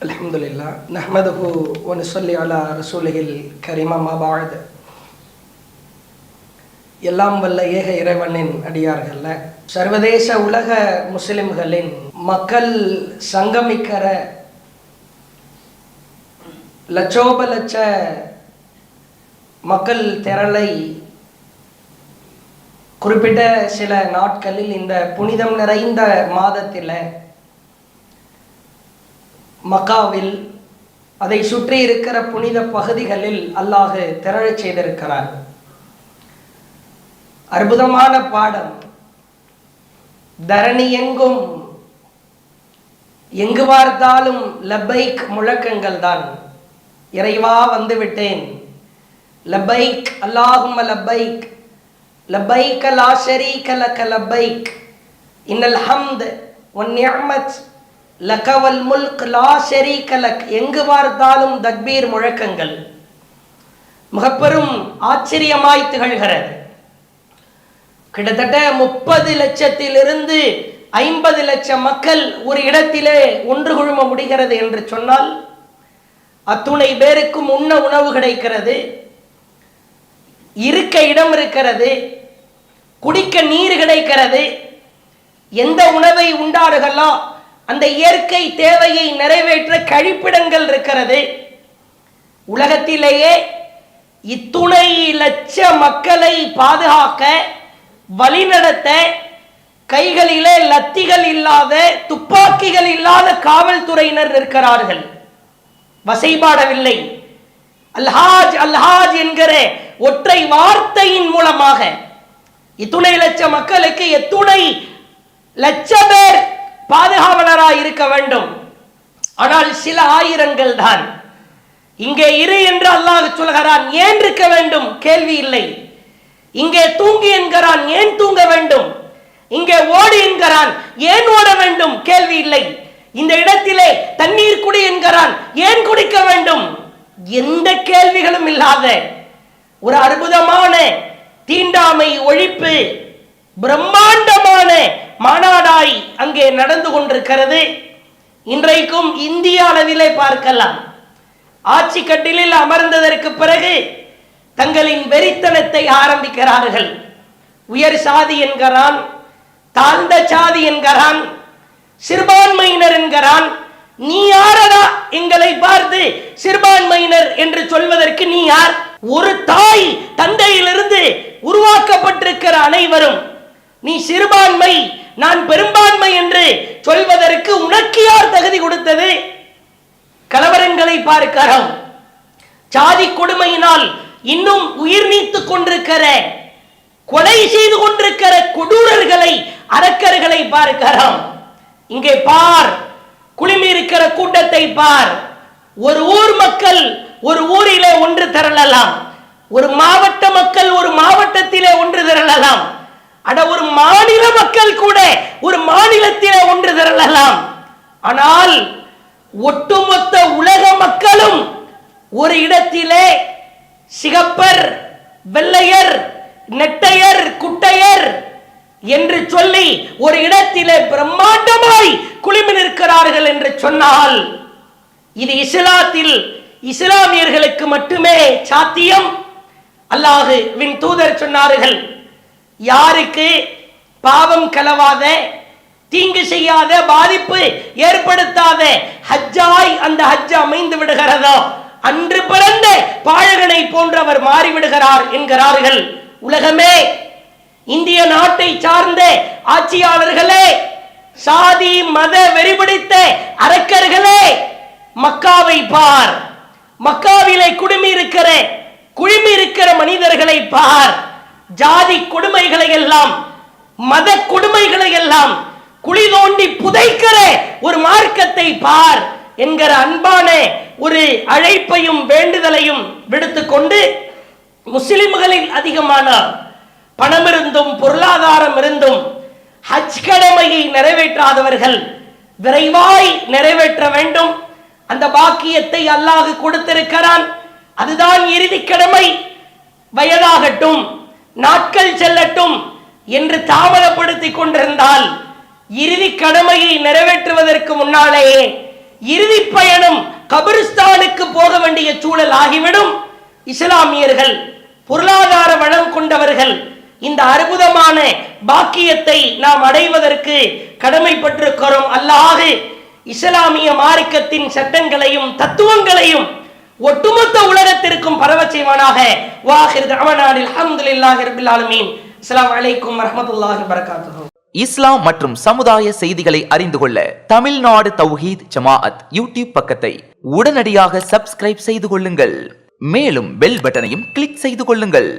அல்ஹம்துலில்லாஹ் நஹ்மதுஹு வ நுஸல்லி அலா ரசூலில் கரீம் அம்மா பஅத். எல்லாம் வல்ல ஏக இறைவனின் அடியார்கள்ல சர்வதேச உலக முஸ்லிம்களின் மக்கள் சங்கமிக்கிற லட்சோப லட்ச மக்கள் திரளை குறிப்பிட்ட சில நாட்களில் இந்த புனிதம் நிறைந்த மாதத்தில் மக்காவில் அதை சுற்றி இருக்கிற புனித பகுதிகளில் அல்லாஹ் திரளச் செய்திருக்கிறார். அற்புதமான பாடம். தரணி எங்கும் எங்கு பார்த்தாலும் லப்பைக் முழக்கங்கள் தான். இறைவா வந்து விட்டேன், லப்பைக் அல்லாஹும்ம லப்பைக், லப்பைக் லா ஷரீக லக லப்பைக், இன்னல் ஹம்த் வன் நிஅமத் லகவல் முல்க் லா ஷரீக லக். எங்கு பார்த்தாலும் தக்பீர் முழக்கங்கள் மிகப்பெரும் ஆச்சரியமாய் திகழ்கிறது. கிட்டத்தட்ட 30 லட்சத்திலிருந்து 50 லட்சம் மக்கள் ஒரு இடத்திலே ஒன்று குழும முடிகிறது என்று சொன்னால் அத்துணை பேருக்கும் உண்ண உணவு கிடைக்கிறது, இருக்க இடம் இருக்கிறது, குடிக்க நீர் கிடைக்கிறது. எந்த உணவை உண்டார்களோ அந்த இயற்கை தேவையை நிறைவேற்ற கழிப்பிடங்கள் இருக்கிறது. உலகத்திலேயே இத்துணை லட்ச மக்களை பாதுகாக்க வழிநடத்த கைகளிலே லத்திகள் இல்லாத துப்பாக்கிகள் இல்லாத காவல்துறையினர் இருக்கிறார்கள். வசைபாடவில்லை. அல்ஹாஜ் அல்ஹாஜ் என்கிற ஒற்றை வார்த்தையின் மூலமாக இத்துணை லட்ச மக்களுக்கு எத்துணை லட்ச பேர் பாதுகாவலராய் இருக்க வேண்டும். ஆனால் சில ஆயிரங்கள் தான். இங்கே இரு என்று அல்லாஹ் சொல்கிறான், ஏன் இருக்க வேண்டும்? கேள்வி இல்லை. இங்கே தூங்கி என்கிறான், ஏன் தூங்க வேண்டும்? இங்கே ஓடு என்கிறான், ஏன் ஓட வேண்டும்? கேள்வி இல்லை. இந்த இடத்திலே தண்ணீர் குடி என்கிறான், ஏன் குடிக்க வேண்டும்? எந்த கேள்விகளும் இல்லாத ஒரு அற்புதமான தீண்டாமை ஒழிப்பு பிரம்மாண்டமான மாநாடாய் அங்கே நடந்து கொண்டிருக்கிறது. இன்றைக்கும் இந்திய அளவிலே பார்க்கலாம். ஆட்சி கட்டிலில் அமர்ந்ததற்கு பிறகு தங்களின் வெறித்தனத்தை ஆரம்பிக்கிறார்கள். உயர் சாதி என்கிறான், தாழ்ந்த சாதி என்கிறான், சிறுபான்மையினர் என்கிறான். நீ யாரடா எங்களை பார்த்து சிறுபான்மையினர் என்று சொல்வதற்கு? நீ யார்? ஒரு தாய் தந்தையிலிருந்து உருவாக்கப்பட்டிருக்கிற அனைவரும் நீ சிறுபான்மை நான் பெரும்பான்மை என்று சொல்வதற்கு உனக்கு யார் தகுதி கொடுத்தது? கலவரங்களை பார்க்கிறோம். சாதி கொடுமையினால் இன்னும் உயிர் நீத்துக் கொண்டிருக்கிற, கொலை செய்து கொண்டிருக்கிற கொடூரர்களை, அரக்கர்களை பார்க்கிறோம். இங்கே பார், குழுமி இருக்கிற கூட்டத்தை பார். ஒரு ஊர் மக்கள் ஒரு ஊரிலே ஒன்று திரளலாம், ஒரு மாவட்ட மக்கள் ஒரு மாவட்டத்திலே ஒன்று திரளலாம், அட ஒரு மாநில மக்கள் கூட ஒரு மாநிலத்திலே ஒன்று திரளலாம். ஆனால் ஒட்டுமொத்த உலக மக்களும் ஒரு இடத்திலே சிகப்பர், வெள்ளையர், நெட்டையர், குட்டையர் என்று சொல்லி ஒரு இடத்திலே பிரம்மாண்டமாய் குழுமி நிற்கிறார்கள் என்று சொன்னால் இது இஸ்லாத்தில் இஸ்லாமியர்களுக்கு மட்டுமே சாத்தியம். அல்லாஹ்வின் தூதர் சொன்னார்கள், யாருக்கு பாவம் கலவாத, தீங்கு செய்யாத, பாதிப்பு ஏற்படுத்தாத ஹஜ்ஜாய் அந்த ஹஜ் அமைந்து விடுகிறதோ அன்று பிறந்த பாழகனை போன்றவர் மாறிவிடுகிறார் என்கிறார்கள். உலகமே, இந்திய நாட்டை சார்ந்த ஆட்சியாளர்களே, சாதி மத வெறிபிடித்த அரக்கர்களே, மக்காவை பார். மக்காவிலே குழுமி இருக்கிற மனிதர்களை பார். ஜாதி கொடுமைகளை எல்லாம், மத கொடுமைகளை எல்லாம் குழி தோண்டி புதைக்கிற ஒரு மார்க்கத்தை பார் என்கிற அன்பான ஒரு அழைப்பையும் வேண்டுதலையும் விடுத்துக்கொண்டு, முஸ்லிம்களில் அதிகமான பணம் இருந்தும் பொருளாதாரம் இருந்தும் ஹஜ் கடமையை நிறைவேற்றாதவர்கள் விரைவாய் நிறைவேற்ற வேண்டும். அந்த பாக்கியத்தை அல்லாஹ் கொடுத்திருக்கிறான். அதுதான் இறுதி கடமை. வயதாகட்டும், நாட்கள் செல்லட்டும் என்று தாமதப்படுத்திக் கொண்டிருந்தால் இறுதி கடமையை நிறைவேற்றுவதற்கு முன்னாலேயே இறுதி பயணம் கபிரிஸ்தானுக்கு போக வேண்டிய சூழல் ஆகிவிடும். இஸ்லாமியர்கள் பொருளாதார வளம் கொண்டவர்கள், இந்த அற்புதமான பாக்கியத்தை நாம் அடைவதற்கு கடமைப்பட்டிருக்கிறோம். அல்லாஹ் இஸ்லாமிய மார்க்கத்தின் சட்டங்களையும் தத்துவங்களையும் ஒட்டுமொத்த உலகத்திற்கும் பரவச் செய்வானாக. வாஹிர் தஅவானா அல்ஹம்துலில்லாஹி ரப்பில் ஆலமீன். அஸ்ஸலாமு அலைக்கும் வரஹ்மத்துல்லாஹி வபரகாத்துஹு. இஸ்லாம் மற்றும் சமுதாய செய்திகளை அறிந்து கொள்ள தமிழ்நாடு தௌஹீத் ஜமாஅத் யூடியூப் பக்கத்தை உடனடியாக சப்ஸ்கிரைப் செய்து கொள்ளுங்கள். மேலும் பெல் பட்டனையும் கிளிக் செய்து கொள்ளுங்கள்.